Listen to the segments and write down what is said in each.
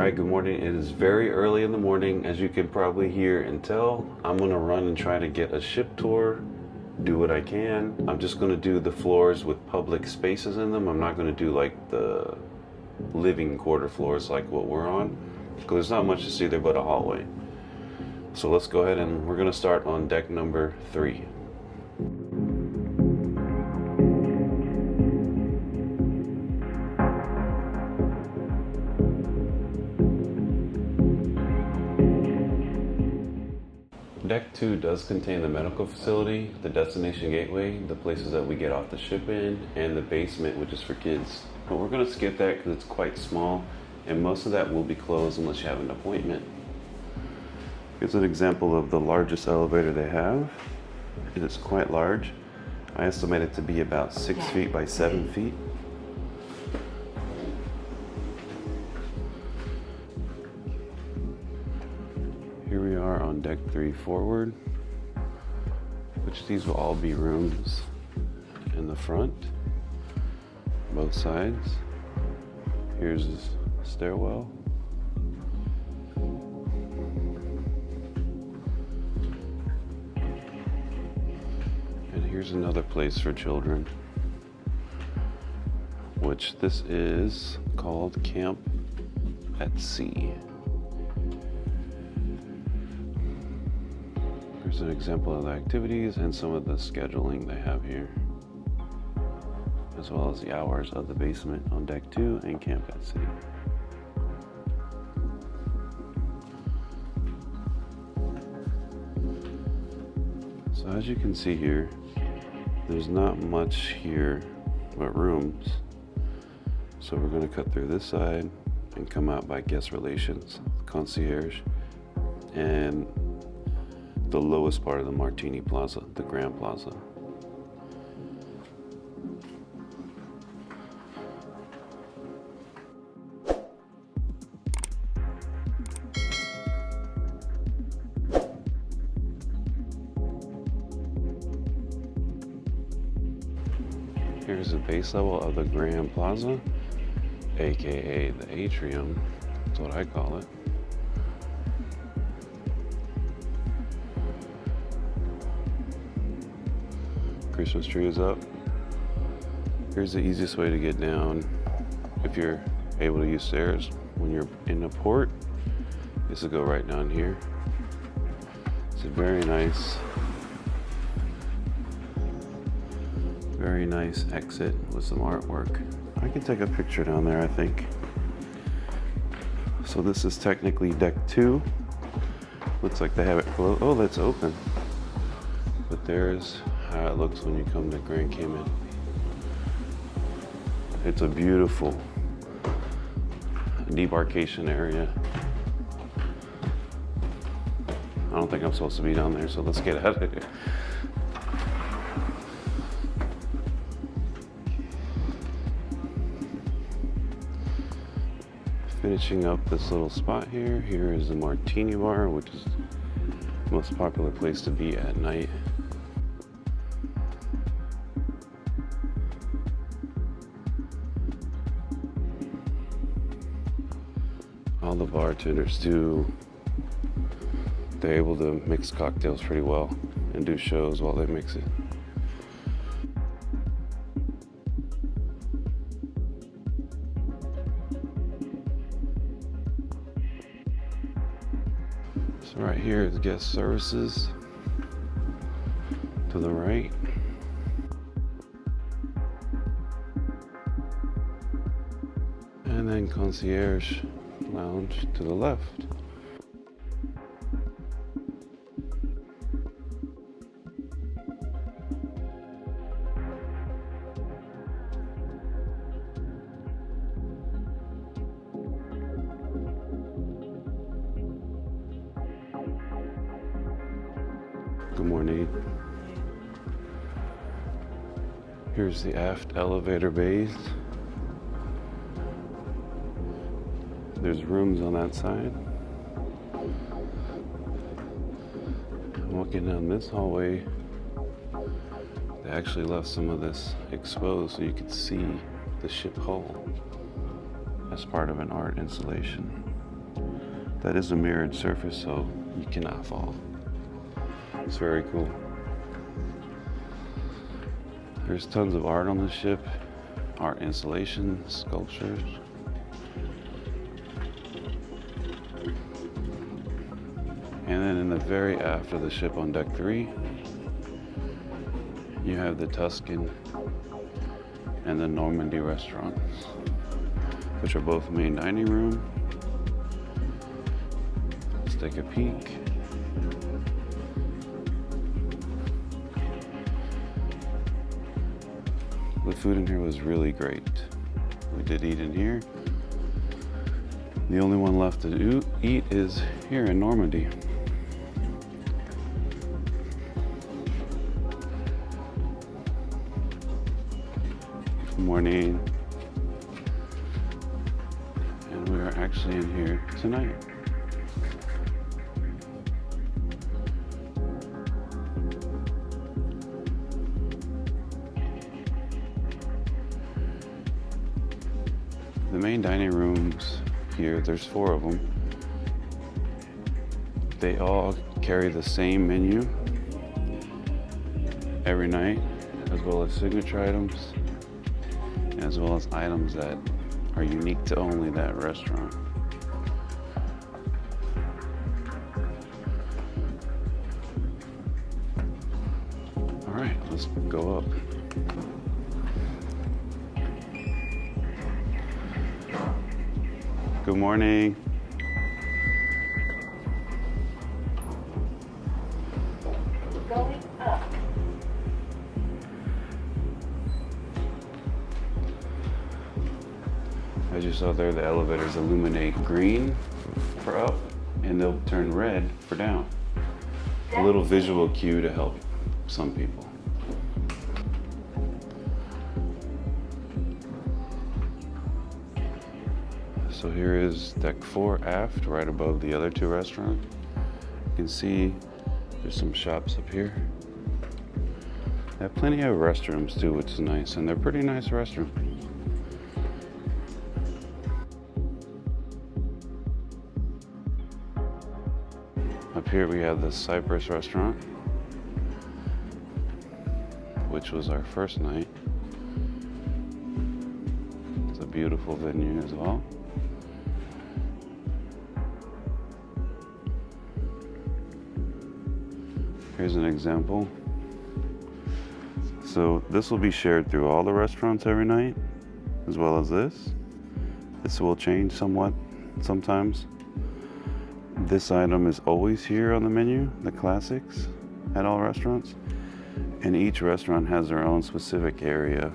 Alright, good morning. It is very early in the morning, as you can probably hear and tell. I'm gonna run and try to get a ship tour, do what I can. I'm just gonna do the floors with public spaces in them. I'm not gonna do like the living quarter floors like what we're on, because there's not much to see there but a hallway. So let's go ahead and we're gonna start on deck number 3. Deck 2 does contain the medical facility, the destination gateway, the places that we get off the ship in, and the basement, which is for kids. But we're going to skip that because it's quite small, and most of that will be closed unless you have an appointment. Here's an example of the largest elevator they have. It is quite large. I estimate it to be about 6 feet by 7 feet. Here we are on deck 3 forward, which these will all be rooms in the front, both sides. Here's a stairwell. And here's another place for children, which this is called Camp at Sea. Here's an example of the activities and some of the scheduling they have here, as well as the hours of the basement on deck 2 and Camp at Sea. So as you can see here, there's not much here but rooms. So we're going to cut through this side and come out by guest relations, concierge, and the lowest part of the Martini Plaza, the Grand Plaza. Here's the base level of the Grand Plaza, aka the atrium. That's what I call it. Christmas tree is up. Here's the easiest way to get down if you're able to use stairs when you're in a port, is to go right down here. It's a very nice exit with some artwork. I can take a picture down there, I think. So this is technically deck 2. Looks like they have it closed. Oh, that's open. But there's how it looks when you come to Grand Cayman. It's a beautiful debarkation area. I don't think I'm supposed to be down there, so let's get out of here. Finishing up this little spot here. Here is the Martini Bar, which is the most popular place to be at night. All the bartenders they're able to mix cocktails pretty well and do shows while they mix it. So right here is guest services to the right. And then concierge lounge to the left. Good morning. Here's the aft elevator bays. There's rooms on that side. Walking down this hallway, they actually left some of this exposed so you could see the ship hull as part of an art installation. that is a mirrored surface, so you cannot fall. It's very cool. There's tons of art on the ship, art installations, sculptures. And then in the very aft of the ship on deck 3, you have the Tuscan and the Normandy restaurants, which are both main dining room. Let's take a peek. The food in here was really great. We did eat in here. The only one left to eat is here in Normandy. Good morning. And we are actually in here tonight. The main dining rooms here, there's 4 of them. They all carry the same menu every night, as well as signature items, as well as items that are unique to only that restaurant. All right, let's go up. Good morning. Going up. As you saw there, the elevators illuminate green for up, and they'll turn red for down. A little visual cue to help some people. So here is deck 4 aft, right above the other 2 restaurants. You can see there's some shops up here. They have plenty of restrooms too, which is nice, and they're pretty nice restrooms. Up here we have the Cypress restaurant, which was our first night. It's a beautiful venue as well. Here's an example. So this will be shared through all the restaurants every night, as well as this. This will change somewhat sometimes. This item is always here on the menu, the classics, at all restaurants. And each restaurant has their own specific area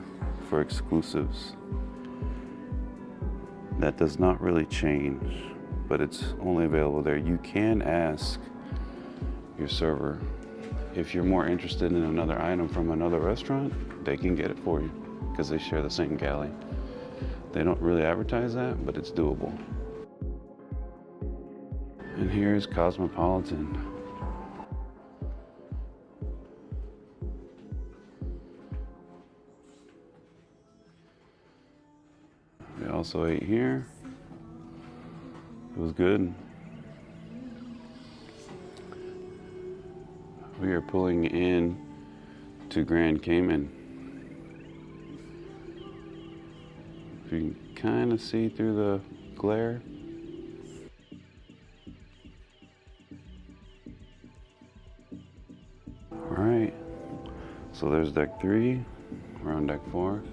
for exclusives. That does not really change, but it's only available there. You can ask your server if you're more interested in another item from another restaurant, they can get it for you because they share the same galley. They don't really advertise that, but it's doable. And here's Cosmopolitan. We also ate here. It was good. We are pulling in to Grand Cayman. If you can kind of see through the glare. All right, so there's deck 3, we're on deck 4,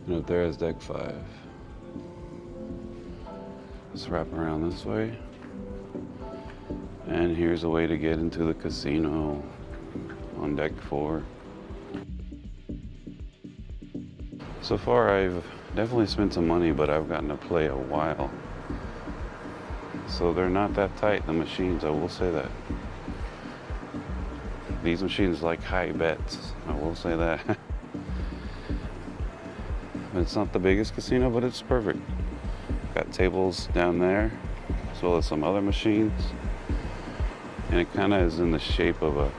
and up there is deck 5. Let's wrap around this way. And here's a way to get into the casino on deck 4. So far I've definitely spent some money, but I've gotten to play a while. So they're not that tight, the machines, I will say that. These machines like high bets, I will say that. It's not the biggest casino, but it's perfect. Got tables down there, as well as some other machines. And it kind of is in the shape of a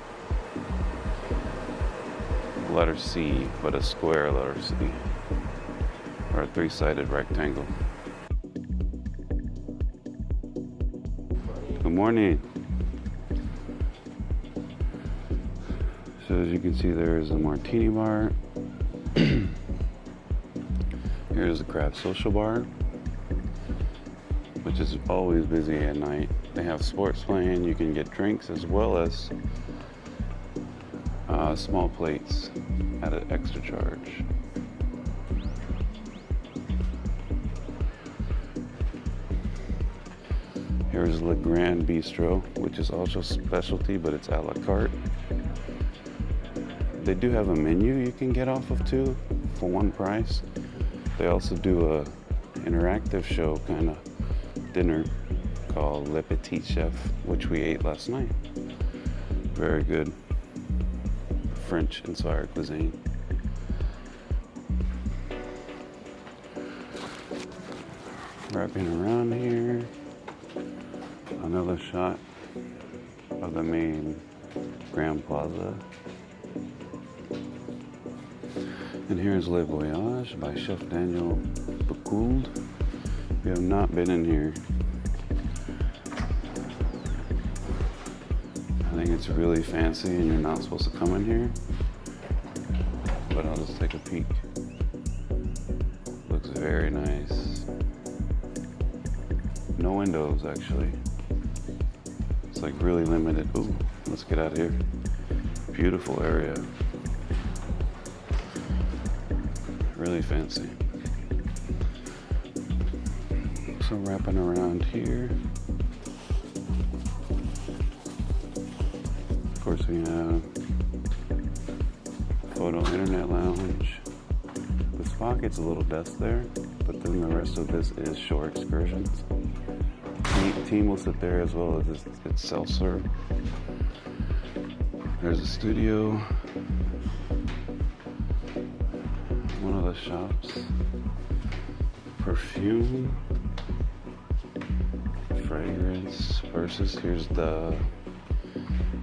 letter C, but a square letter C, or a 3-sided rectangle. Good morning. So as you can see, there is a martini bar. Here's the craft social bar, which is always busy at night. They have sports playing. You can get drinks as well as small plates at an extra charge. Here's Le Grand Bistro, which is also specialty, but it's a la carte. They do have a menu you can get off of too for one price. They also do a interactive show kind of dinner called Le Petit Chef, which we ate last night. Very good French inspired cuisine. Wrapping around here, another shot of the main Grand Plaza. And here's Le Voyage by Chef Daniel Bacould. If you have not been in here, I think it's really fancy and you're not supposed to come in here, but I'll just take a peek. Looks very nice. No windows actually. It's like really limited. Ooh, let's get out of here. Beautiful area. Really fancy. So wrapping around here. Of course we have photo internet lounge. The spa gets a little desk there, but then the rest of this is shore excursions. Team will sit there as well as it's self-serve. There's a studio. One of the shops. Perfume. Fragrance versus here's the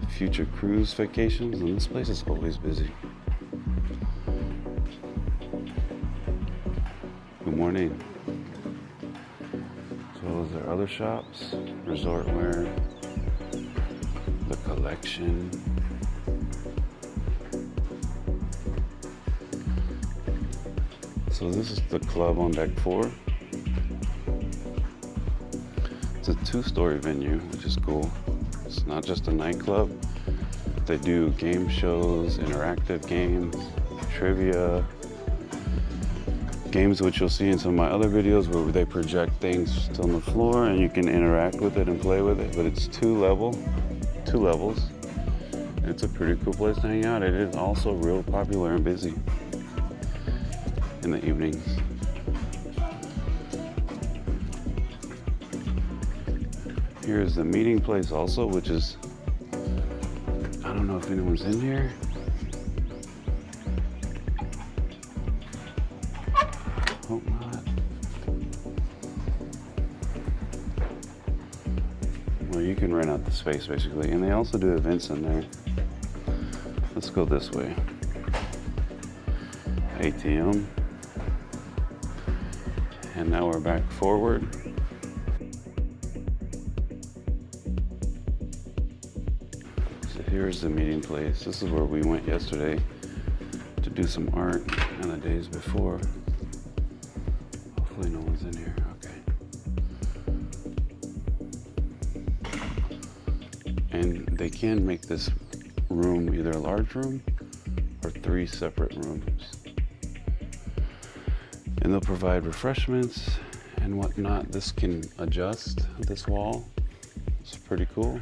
future cruise vacations, and this place is always busy. Good morning. So is there other shops? Resort wear, the collection. So this is the club on deck 4. It's a 2-story venue, which is cool. It's not just a nightclub. They do game shows, interactive games, trivia, games which you'll see in some of my other videos where they project things on the floor and you can interact with it and play with it. But it's two levels. It's a pretty cool place to hang out. It is also real popular and busy in the evenings. Here's the meeting place also, which is, I don't know if anyone's in here. Hope not. Well, you can rent out the space basically, and they also do events in there. Let's go this way. ATM. And now we're back forward. So here's the meeting place. This is where we went yesterday to do some art and the days before. Hopefully no one's in here. Okay. And they can make this room either a large room or 3 separate rooms. And they'll provide refreshments and whatnot. This can adjust this wall. It's pretty cool.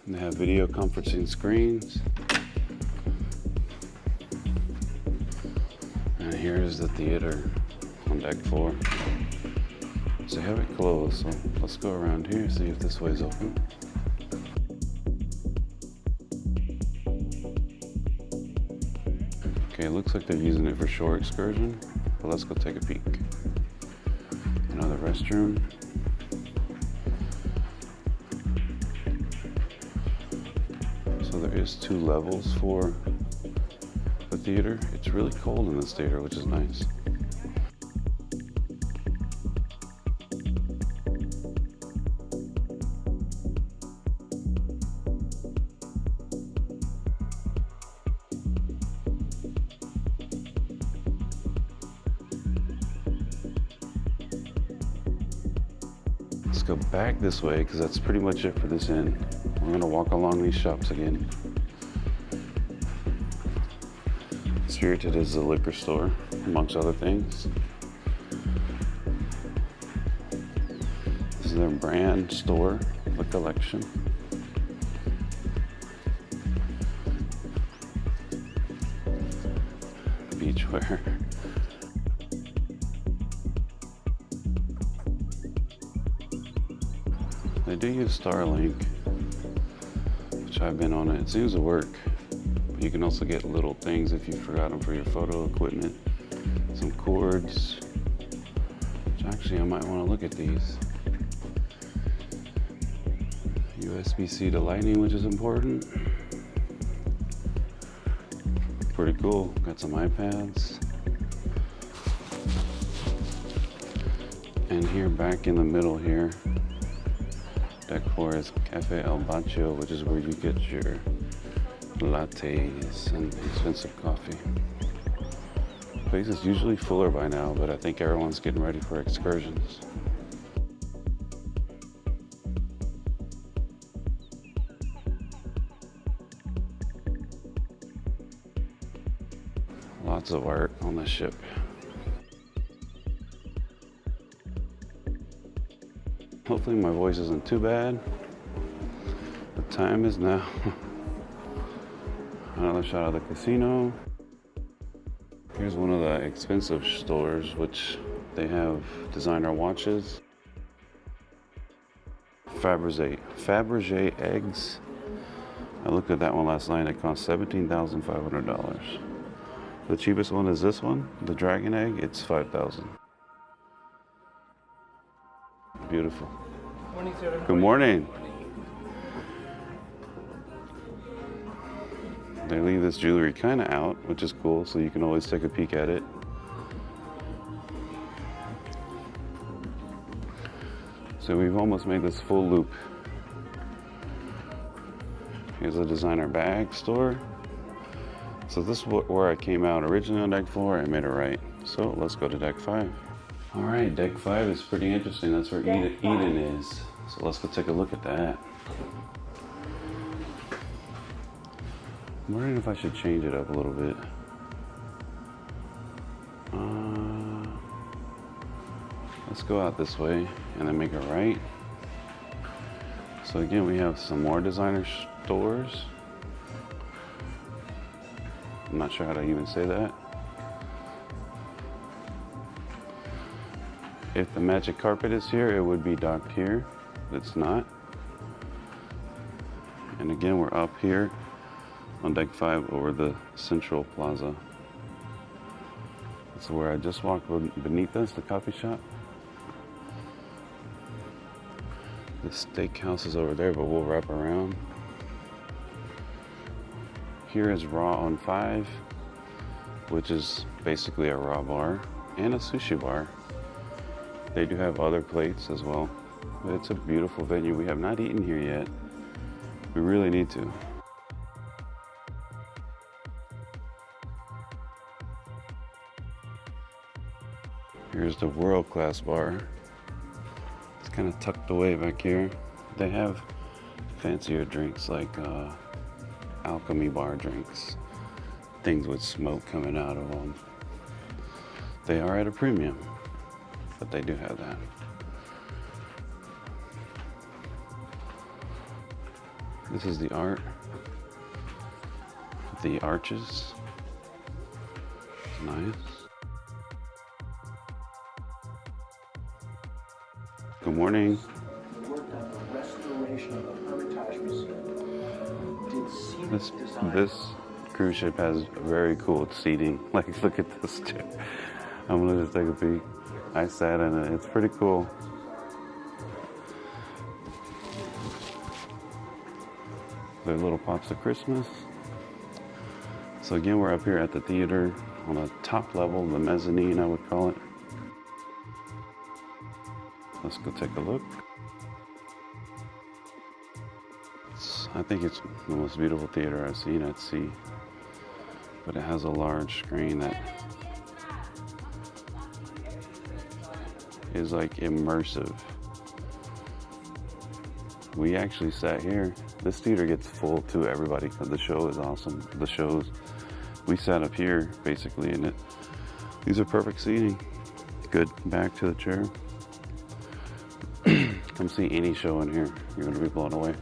And they have video conferencing screens. And here's the theater on deck 4. So they have it closed, so let's go around here, see if this way's open. Okay, it looks like they're using it for shore excursion, but let's go take a peek. Another restroom. So there is 2 levels for the theater. It's really cold in this theater, which is nice. Let's go back this way because that's pretty much it for this end. We're gonna walk along these shops again. Spirited is a liquor store, amongst other things. This is their brand store, the collection. Beachwear. They do use Starlink, which I've been on it. It seems to work. You can also get little things if you forgot them for your photo equipment. Some cords, which actually I might want to look at these. USB-C to lightning, which is important. Pretty cool. Got some iPads. And here, back in the middle here, deck 4 is Cafe El Bacio, which is where you get your lattes and expensive coffee. The place is usually fuller by now, but I think everyone's getting ready for excursions. Lots of art on the ship. Hopefully my voice isn't too bad. The time is now. Another shot of the casino. Here's one of the expensive stores, which they have designer watches. Fabergé eggs. I looked at that one last night. It cost $17,500. The cheapest one is this one, the dragon egg. It's $5,000. Beautiful. Morning, sir. Good morning. They leave this jewelry kind of out, which is cool, so you can always take a peek at it. So we've almost made this full loop. Here's a designer bag store. So this is where I came out originally on deck 4. I made it right. So let's go to deck 5. All right, deck 5 is pretty interesting. That's where Eden is. So let's go take a look at that. I'm wondering if I should change it up a little bit. Let's go out this way and then make it right. So again, we have some more designer stores. I'm not sure how to even say that. If the magic carpet is here, it would be docked here, but it's not. And again, we're up here on deck 5 over the central plaza. That's where I just walked beneath us, the coffee shop. The steakhouse is over there, but we'll wrap around. Here is Raw on 5, which is basically a raw bar and a sushi bar. They do have other plates as well, but it's a beautiful venue. We have not eaten here yet. We really need to. Here's the world-class bar. It's kind of tucked away back here. They have fancier drinks like alchemy bar drinks, things with smoke coming out of them. They are at a premium, but they do have that. This is the art, the arches. It's nice. Good morning. We worked on the restoration of the Hermitage Museum. Did scenic design. This cruise ship has very cool seating. Like, look at this too. I'm gonna just take a peek. I sat in it. It's pretty cool. Their little pops of Christmas. So again, we're up here at the theater on a top level, the mezzanine, I would call it. Let's go take a look. I think it's the most beautiful theater I've seen at sea. But it has a large screen that is like immersive. We actually sat here. This theater gets full too, everybody, because the show is awesome. The shows. We sat up here, basically, and these are perfect seating. Good back to the chair. Come see any show in here. You're going to be blown away.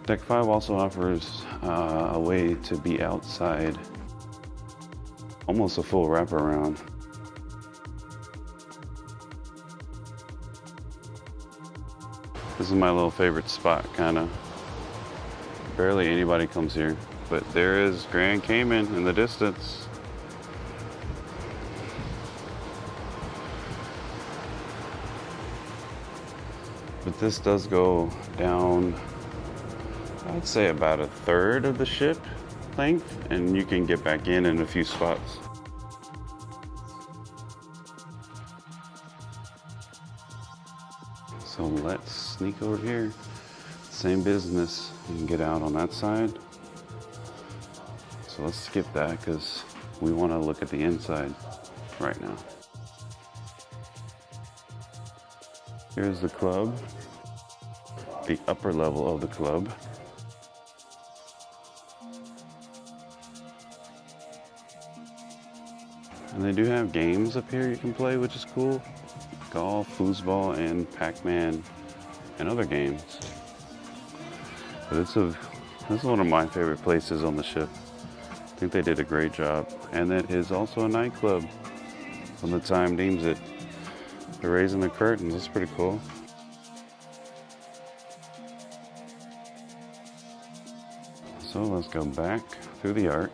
Deck 5 also offers a way to be outside. Almost a full wraparound. This is my little favorite spot, kind of. Barely anybody comes here, but there is Grand Cayman in the distance. But this does go down, I'd say about a third of the ship length, and you can get back in a few spots. So let's sneak over here. Same business. You can get out on that side. So let's skip that because we want to look at the inside right now. Here's the club, the upper level of the club. And they do have games up here you can play, which is cool. Golf, foosball, and Pac-Man, and other games. But this is one of my favorite places on the ship. I think they did a great job. And it is also a nightclub when the time deems it. They're raising the curtains, that's pretty cool. So let's go back through the art.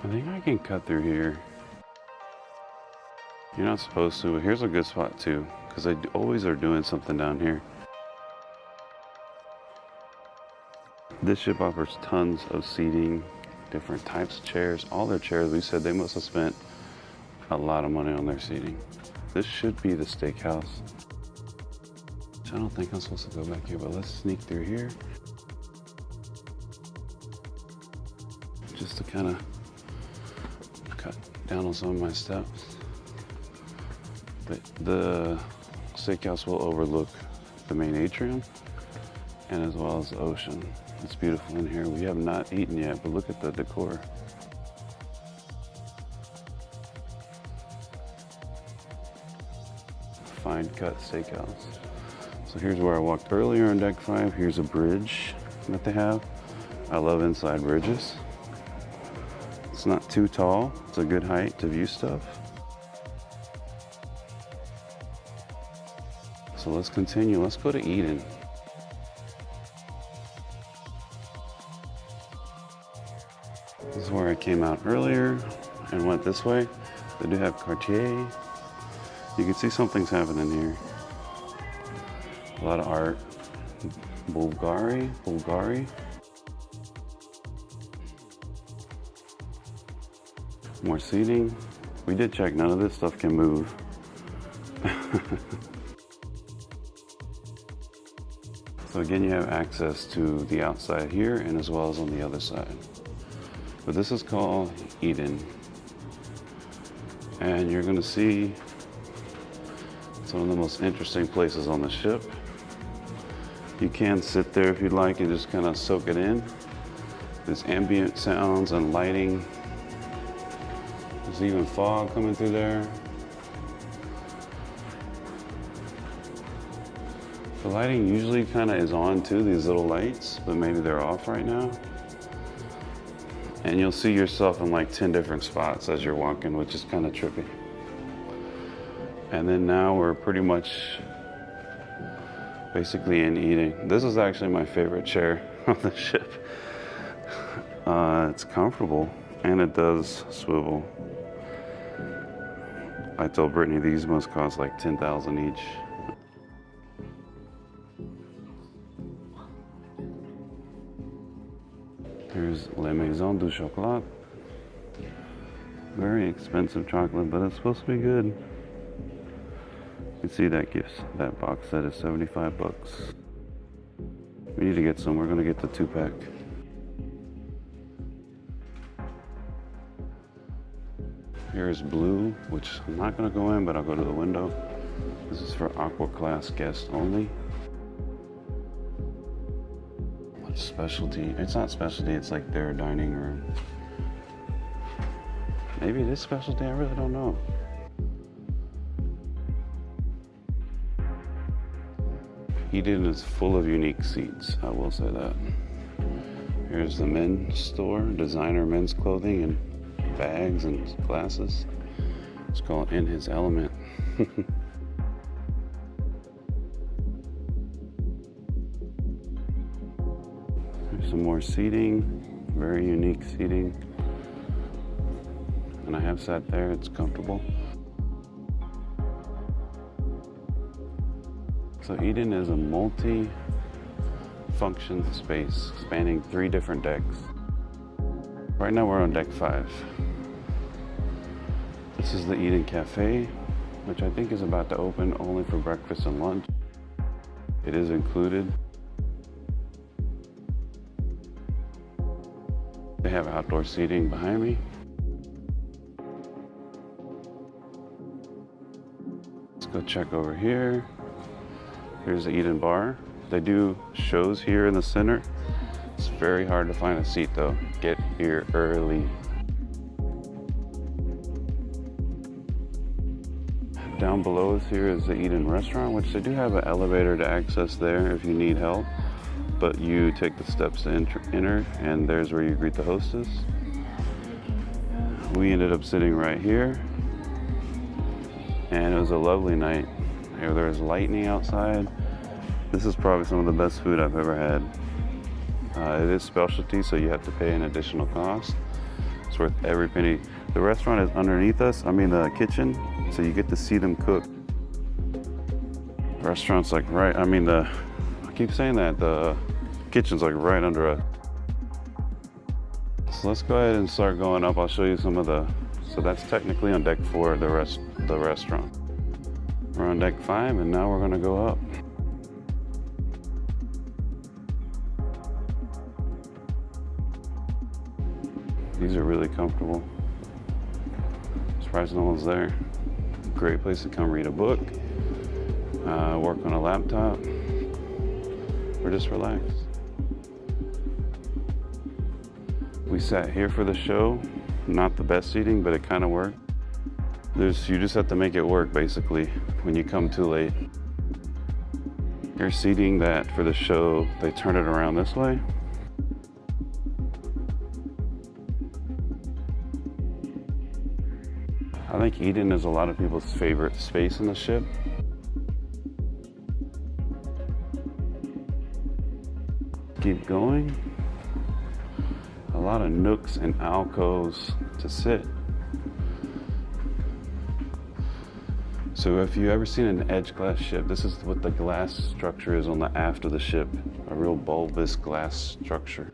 I think I can cut through here. You're not supposed to, but here's a good spot too, because they always are doing something down here. This ship offers tons of seating, different types of chairs. All their chairs, we said they must have spent a lot of money on their seating. This should be the steakhouse. I don't think I'm supposed to go back here, but let's sneak through here. Just to kind of cut down on some of my steps. But the steakhouse will overlook the main atrium and as well as the ocean. It's beautiful in here. We have not eaten yet, but look at the decor. Fine cut steakhouse. So here's where I walked earlier on deck 5. Here's a bridge that they have. I love inside bridges. It's not too tall. It's a good height to view stuff. So let's continue. Let's go to Eden. This is where I came out earlier and went this way. They do have Cartier. You can see something's happening here. A lot of art. Bulgari. More seating. We did check, none of this stuff can move. So again, you have access to the outside here and as well as on the other side. But this is called Eden. And you're gonna see some of the most interesting places on the ship. You can sit there if you'd like and just kind of soak it in. There's ambient sounds and lighting. There's even fog coming through there. The lighting usually kind of is on too, these little lights, but maybe they're off right now. And you'll see yourself in like 10 different spots as you're walking, which is kind of trippy. And then now we're pretty much basically in Eden. This is actually my favorite chair on the ship. It's comfortable and it does swivel. I told Brittany these must cost like $10,000 each. Here's La Maison du Chocolat. Very expensive chocolate, but it's supposed to be good. You can see that that box set is 75 bucks. We need to get some. We're gonna get the 2-pack. Here's blue, which I'm not gonna go in, but I'll go to the window. This is for Aqua Class guests only. What's specialty? It's not specialty, it's like their dining room. Maybe it is specialty, I really don't know. Eden is full of unique seats, I will say that. Here's the men's store, designer men's clothing and bags and glasses. It's called In His Element. There's some more seating, very unique seating. And I have sat there, it's comfortable. So Eden is a multi-function space spanning 3 different decks. Right now we're on deck 5. This is the Eden Cafe, which I think is about to open only for breakfast and lunch. It is included. They have outdoor seating behind me. Let's go check over here. Here's the Eden Bar. They do shows here in the center. It's very hard to find a seat though. Get here early. Down below us here is the Eden Restaurant, which they do have an elevator to access there if you need help. But you take the steps to enter, and there's where you greet the hostess. We ended up sitting right here, and it was a lovely night. There was lightning outside. This is probably some of the best food I've ever had. It is specialty, so you have to pay an additional cost. It's worth every penny. The restaurant is underneath us, the kitchen, so you get to see them cook. The restaurant's like right, I keep saying that, the kitchen's like right under us. So let's go ahead and start going up. I'll show you some of so that's technically on deck 4, the restaurant. We're on deck 5, and now we're gonna go up. These are really comfortable. Surprised no one's there. Great place to come read a book, work on a laptop, or just relax. We sat here for the show. Not the best seating, but it kind of worked. You just have to make it work, basically, when you come too late. You're seating that for the show, they turn it around this way. I think Eden is a lot of people's favorite space in the ship. Keep going. A lot of nooks and alcoves to sit. So if you've ever seen an edge glass ship, this is what the glass structure is on the aft of the ship. A real bulbous glass structure.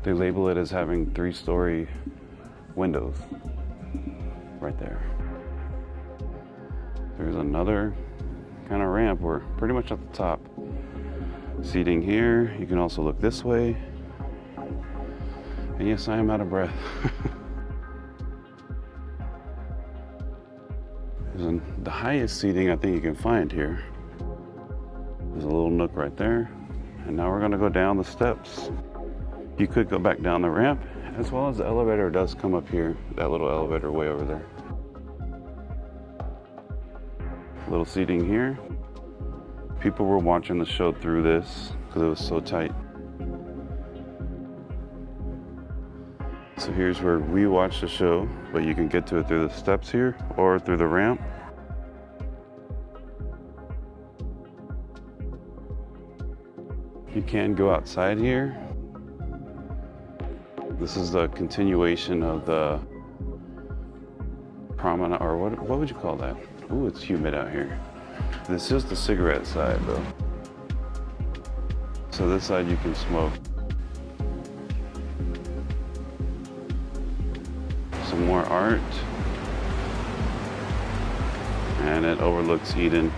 They label it as having 3-story windows. Right there. There's another kind of ramp. We're pretty much at the top. Seating here. You can also look this way. And yes, I am out of breath. The highest seating I think you can find here. There's a little nook right there. And now we're gonna go down the steps. You could go back down the ramp, as well as the elevator does come up here. That little elevator way over there. Little seating here. People were watching the show through this because it was so tight. So here's where we watch the show, but you can get to it through the steps here or through the ramp. You can go outside here. This is the continuation of the promenade, or what would you call that? Ooh, it's humid out here. This is the cigarette side though. So this side you can smoke. Some more art. and it overlooks Eden.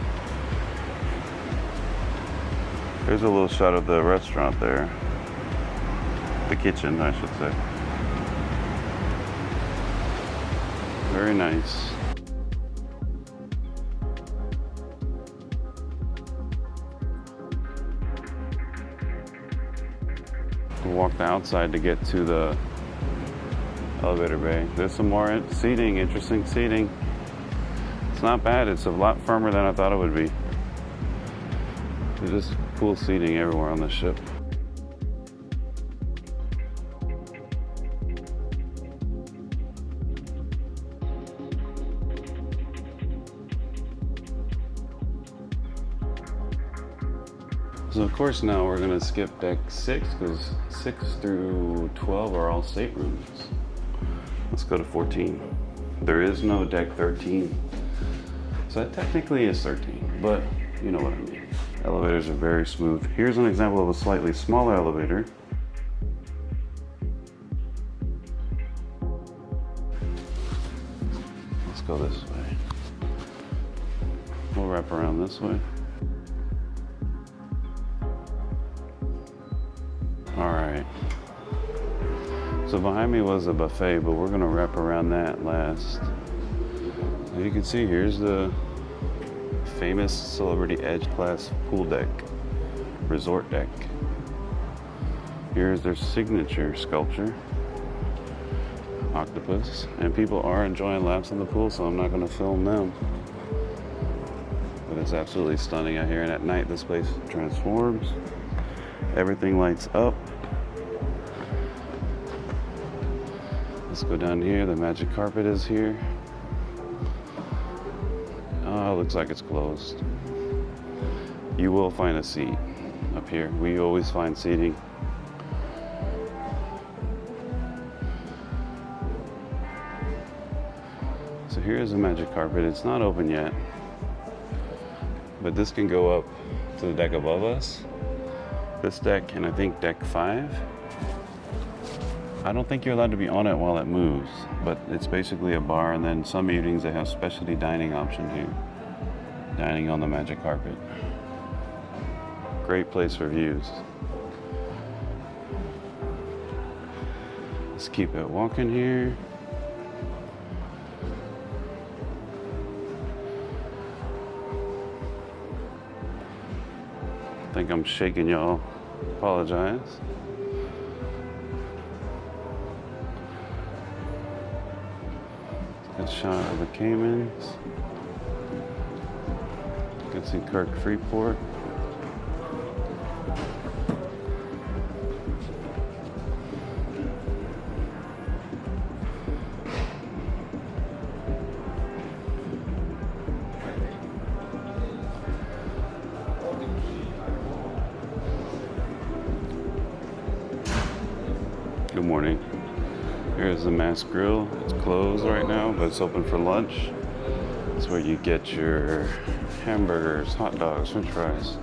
There's a little shot of the restaurant there. The kitchen, I should say. Very nice. We'll walk the outside to get to the elevator bay. There's some more seating, interesting seating. It's not bad, it's a lot firmer than I thought it would be. There's just cool seating everywhere on the ship. So of course now we're gonna skip deck 6 because 6 through 12 are all staterooms. Let's go to 14. There is no deck 13. So that technically is 13, but you know what I mean. Elevators are very smooth. Here's an example of a slightly smaller elevator. Let's go this way. We'll wrap around this way. All right. So behind me was a buffet, but we're gonna wrap around that last. As you can see, here's the famous Celebrity Edge class pool deck, resort deck. Here's their signature sculpture, octopus, and people are enjoying laps in the pool, so I'm not gonna film them. But it's absolutely stunning out here, and at night this place transforms. Everything lights up. Let's go down here. The magic carpet is here. Oh, it looks like it's closed. You will find a seat up here. We always find seating. So here's the magic carpet. It's not open yet, but this can go up to the deck above us. This deck, and I think deck 5. I don't think you're allowed to be on it while it moves, but it's basically a bar, and then some evenings they have specialty dining option here. Dining on the magic carpet. Great place for views. Let's keep it walking here. I think I'm shaking y'all. Apologize. Good shot of the Caymans. Good see Kirk Freeport. Good morning. Here's the Mass Grill. It's closed right now, but it's open for lunch. It's where you get your hamburgers, hot dogs, french fries.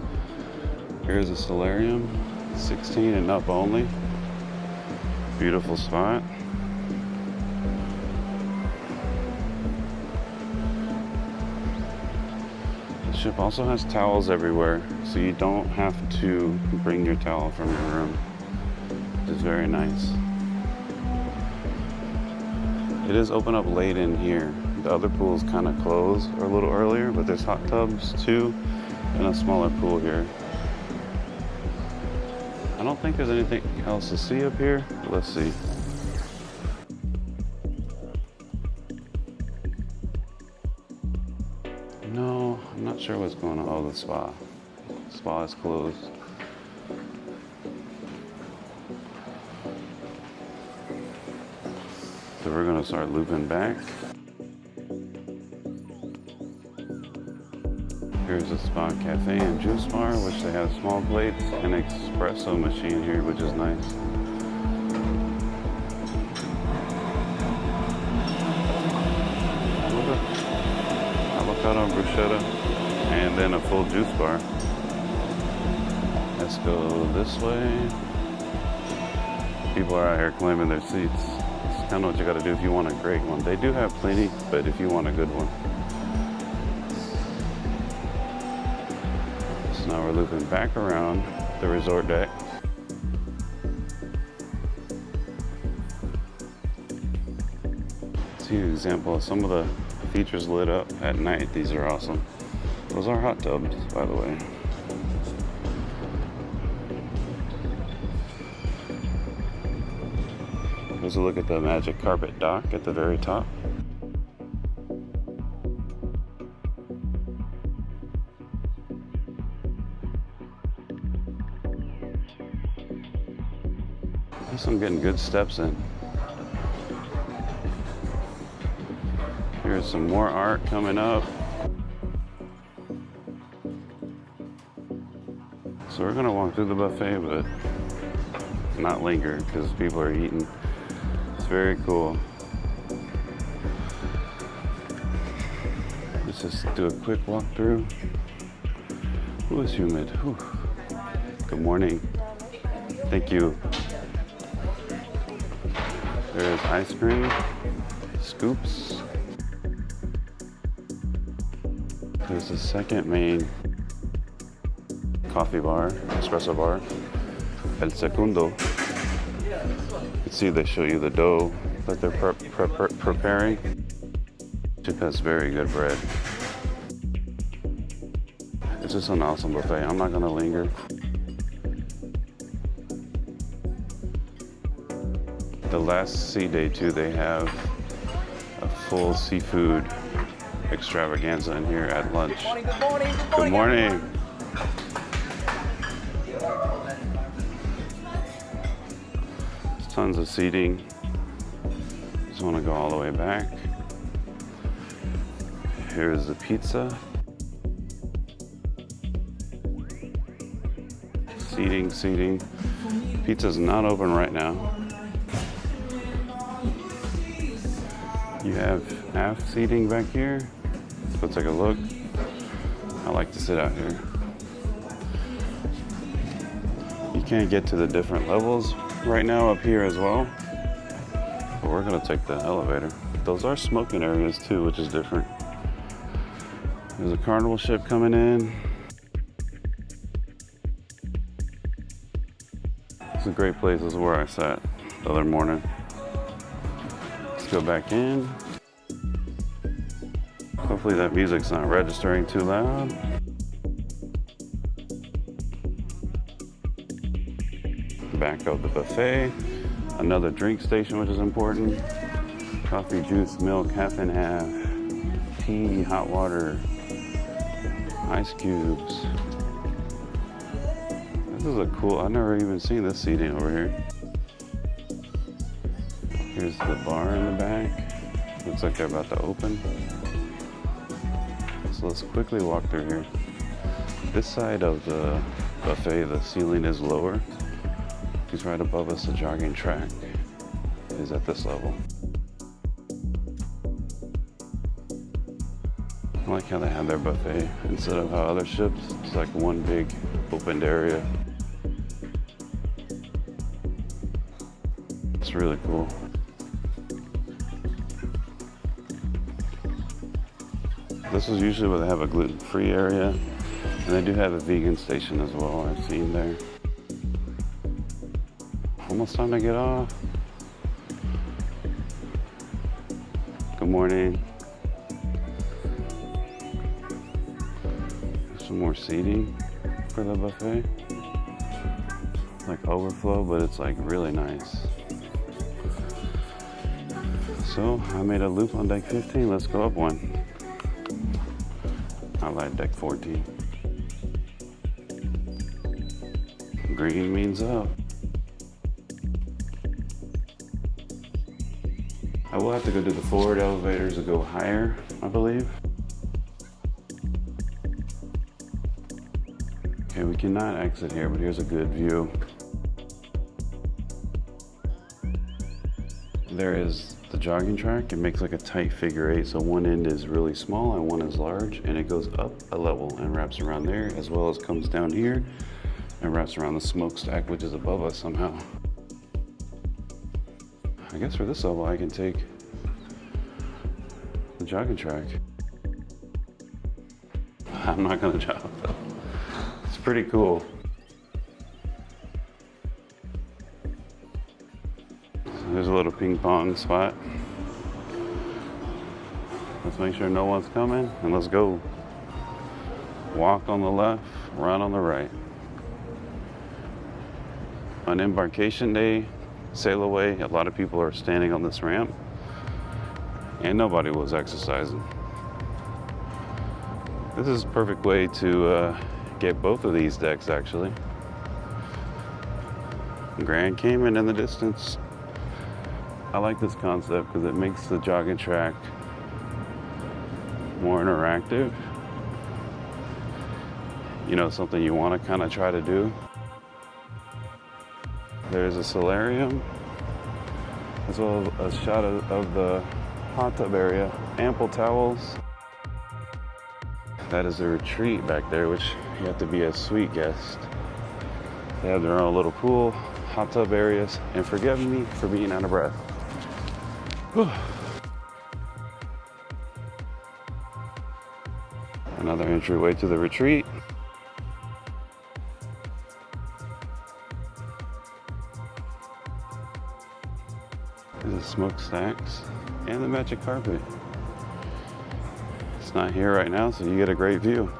Here's the solarium, 16 and up only. Beautiful spot. The ship also has towels everywhere, so you don't have to bring your towel from your room, which is very nice. It is open up late in here. The other pools kind of close a little earlier, but there's hot tubs too, and a smaller pool here. I don't think there's anything else to see up here. Let's see. No, I'm not sure what's going on. Oh, the spa. Spa is closed. So we're gonna start looping back. Here's a spa cafe and juice bar, which they have small plates, and an espresso machine here, which is nice. Avocado and bruschetta, and then a full juice bar. Let's go this way. People are out here claiming their seats. Kind of what you got to do if you want a great one. They do have plenty, but if you want a good one. Now we're looping back around the resort deck. See an example of some of the features lit up at night. These are awesome. Those are hot tubs, by the way. Here's a look at the magic carpet dock at the very top. I guess I'm getting good steps in. Here's some more art coming up. So we're gonna walk through the buffet, but not linger because people are eating. It's very cool. Let's just do a quick walk through. Ooh, it's humid. Whew. Good morning. Thank you. There's ice cream, scoops. There's the second main coffee bar, espresso bar, El Segundo. You can see they show you the dough that they're preparing. That's very good bread. It's just an awesome buffet. I'm not gonna linger. The last sea day too, they have a full seafood extravaganza in here at lunch. Good morning. Good morning. There's tons of seating. Just want to go all the way back. Here's the pizza. Seating. Pizza's not open right now. You have half seating back here. Let's go take a look. I like to sit out here. You can't get to the different levels right now up here as well. But we're gonna take the elevator. Those are smoking areas too, which is different. There's a carnival ship coming in. It's a great place. This is where I sat the other morning. Go back in. Hopefully that music's not registering too loud. Back of the buffet. Another drink station, which is important. Coffee, juice, milk, half and half. Tea, hot water, ice cubes. This is a cool, I've never even seen this seating over here. Here's the bar in the back. Looks like they're about to open. So let's quickly walk through here. This side of the buffet, the ceiling is lower. Because right above us, the jogging track is at this level. I like how they have their buffet. Instead of how other ships, it's like one big opened area. It's really cool. This is usually where they have a gluten-free area, and they do have a vegan station as well, I've seen there. Almost time to get off. Good morning. Some more seating for the buffet. Like overflow, but it's like really nice. So I made a loop on deck 15. Let's go up one. I like deck 14. Green means up. I will have to go to the forward elevators to go higher, I believe. Okay, we cannot exit here, but here's a good view. There is the jogging track. It makes like a tight figure eight, so one end is really small and one is large, and it goes up a level and wraps around there, as well as comes down here and wraps around the smokestack, which is above us somehow. I guess for this level I can take the jogging track. I'm not gonna jog though. It's It's pretty cool. So there's a little ping pong spot. Let's make sure no one's coming and let's go. Walk on the left, run on the right. On embarkation day, sail away, a lot of people are standing on this ramp and nobody was exercising. This is a perfect way to get both of these decks actually. Grand Cayman in the distance. I like this concept because it makes the jogging track more interactive. You know, something you want to kind of try to do. There's a solarium, as well as a shot of the hot tub area. Ample towels. That is a retreat back there, which you have to be a suite guest. They have their own little pool, hot tub areas, and forgive me for being out of breath. Whew. Another entryway to the retreat. There's the smokestacks and the magic carpet. It's not here right now, so you get a great view.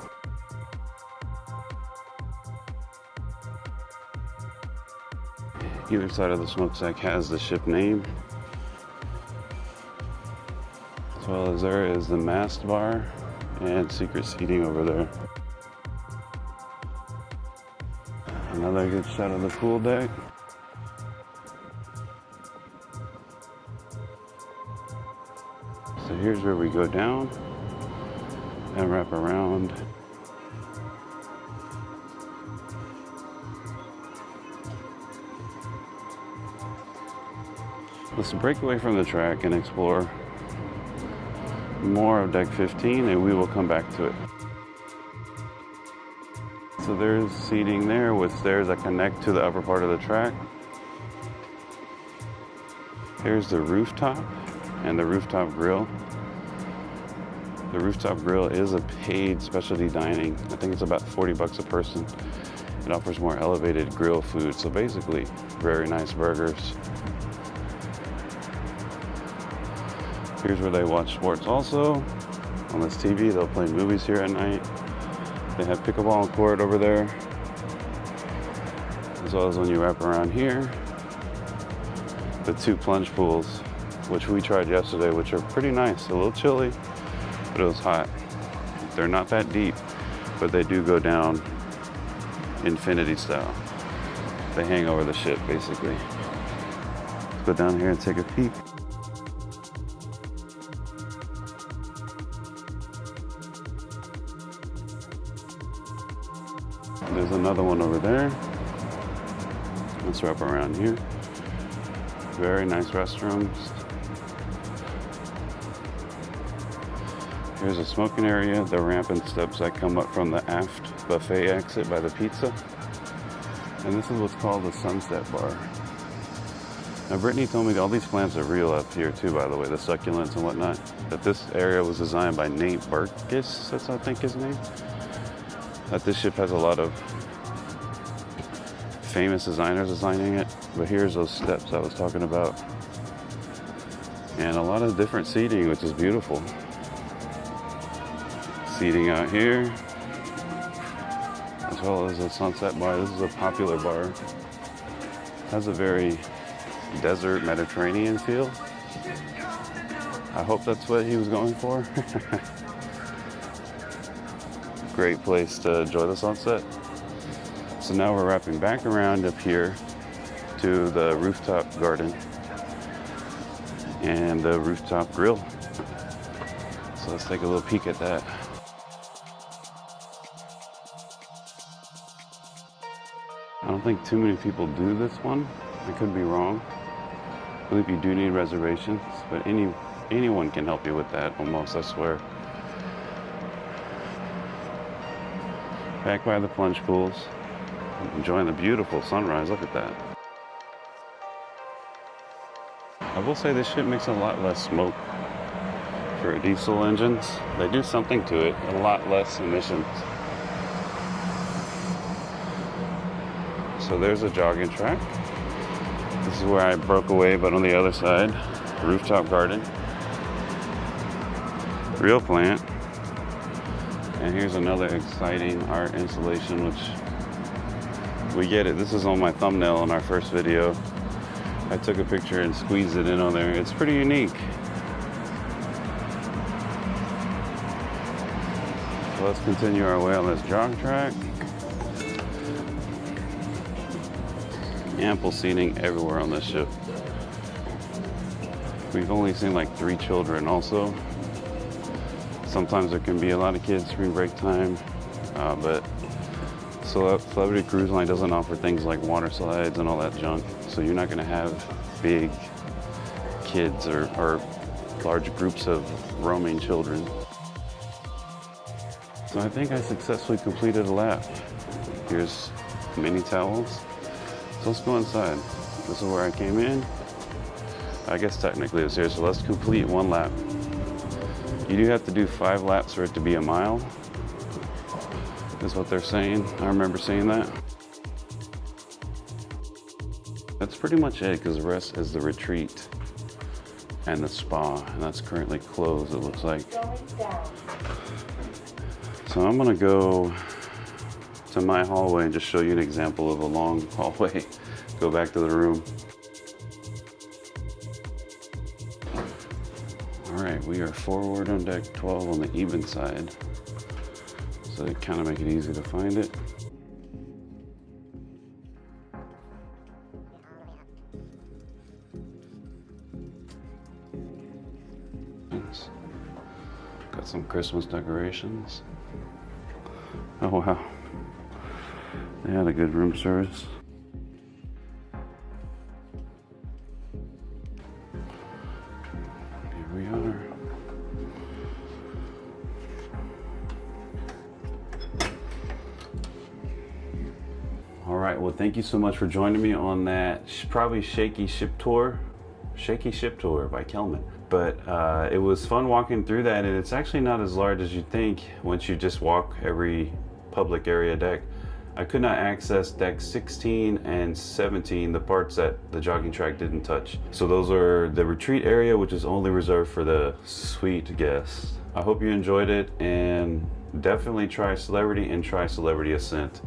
Either side of the smokestack has the ship name, as well as there is the mast bar and secret seating over there. Another good shot of the pool deck. So here's where we go down and wrap around. Let's break away from the track and explore more of deck 15 and we will come back to it. So there's seating there with stairs that connect to the upper part of the track. Here's the rooftop and the rooftop grill. The rooftop grill is a paid specialty dining. I think it's about 40 bucks a person. It offers more elevated grill food. So basically, very nice burgers. Here's where they watch sports also. On this TV, they'll play movies here at night. They have pickleball court over there. As well as when you wrap around here, the 2 plunge pools, which we tried yesterday, which are pretty nice. A little chilly, but it was hot. They're not that deep, but they do go down infinity style. They hang over the ship, basically. Let's go down here and take a peek. There's another one over there. Let's wrap around here. Very nice restrooms. Here's a smoking area, the ramp and steps that come up from the aft buffet exit by the pizza. And this is what's called the Sunset Bar. Now Brittany told me all these plants are real up here too, by the way, the succulents and whatnot. That this area was designed by Nate Burgess, that's I think his name. That this ship has a lot of famous designers designing it, but here's those steps I was talking about. And a lot of different seating, which is beautiful. Seating out here, as well as a Sunset Bar. This is a popular bar. Has a very desert Mediterranean feel. I hope that's what he was going for. Great place to enjoy the sunset. So now we're wrapping back around up here to the rooftop garden and the rooftop grill. So let's take a little peek at that. I don't think too many people do this one. I could be wrong. I believe you do need reservations, but anyone can help you with that almost, I swear. Back by the plunge pools, enjoying the beautiful sunrise. Look at that. I will say this ship makes a lot less smoke for diesel engines. They do something to it, a lot less emissions. So there's a jogging track. This is where I broke away, but on the other side, rooftop garden. Real plant. And here's another exciting art installation, which we get it. This is on my thumbnail in our first video. I took a picture and squeezed it in on there. It's pretty unique. So let's continue our way on this jog track. Ample seating everywhere on this ship. We've only seen like 3 children also. Sometimes there can be a lot of kids during break time, but Celebrity Cruise Line doesn't offer things like water slides and all that junk. So you're not gonna have big kids or large groups of roaming children. So I think I successfully completed a lap. Here's mini towels. So let's go inside. This is where I came in. I guess technically it's here, so let's complete 1 lap. You do have to do 5 laps for it to be a mile, is what they're saying. I remember seeing that. That's pretty much it, because the rest is the retreat and the spa, and that's currently closed, it looks like. So I'm gonna go to my hallway and just show you an example of a long hallway. Go back to the room. All right, we are forward on deck 12 on the even side. So they kind of make it easy to find it. Got some Christmas decorations. Oh wow, they had a good room service. Here we are. All right, well, thank you so much for joining me on that probably shaky ship tour by Kelman. But it was fun walking through that, and it's actually not as large as you'd think once you just walk every public area deck. I could not access deck 16 and 17, the parts that the jogging track didn't touch. So those are the retreat area, which is only reserved for the suite guests. I hope you enjoyed it, and definitely try Celebrity and try Celebrity Ascent.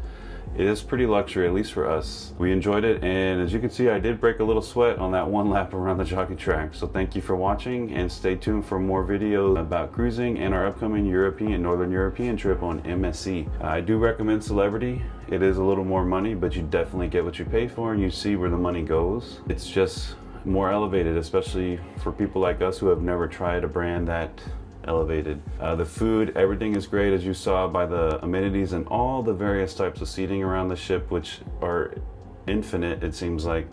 It is pretty luxury, at least for us. We enjoyed it, and as you can see, I did break a little sweat on that 1 lap around the jogging track. So thank you for watching, and stay tuned for more videos about cruising and our upcoming Northern European trip on MSC. I do recommend Celebrity. It is a little more money, but you definitely get what you pay for, and you see where the money goes. It's just more elevated, especially for people like us who have never tried a brand that elevated. The food, everything is great, as you saw by the amenities and all the various types of seating around the ship, which are infinite. It seems like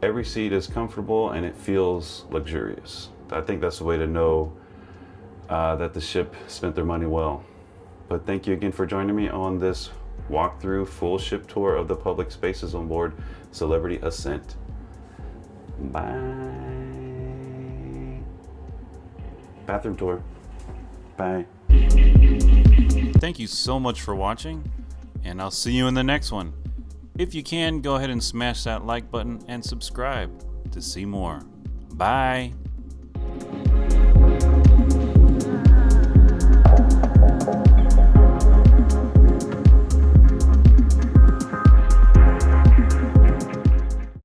every seat is comfortable and it feels luxurious. I think that's the way to know that the ship spent their money well. But thank you again for joining me on this walkthrough full ship tour of the public spaces on board Celebrity Ascent. Bye. Bathroom tour. Bye. Thank you so much for watching, and I'll see you in the next one. If you can, go ahead and smash that like button and subscribe to see more. Bye.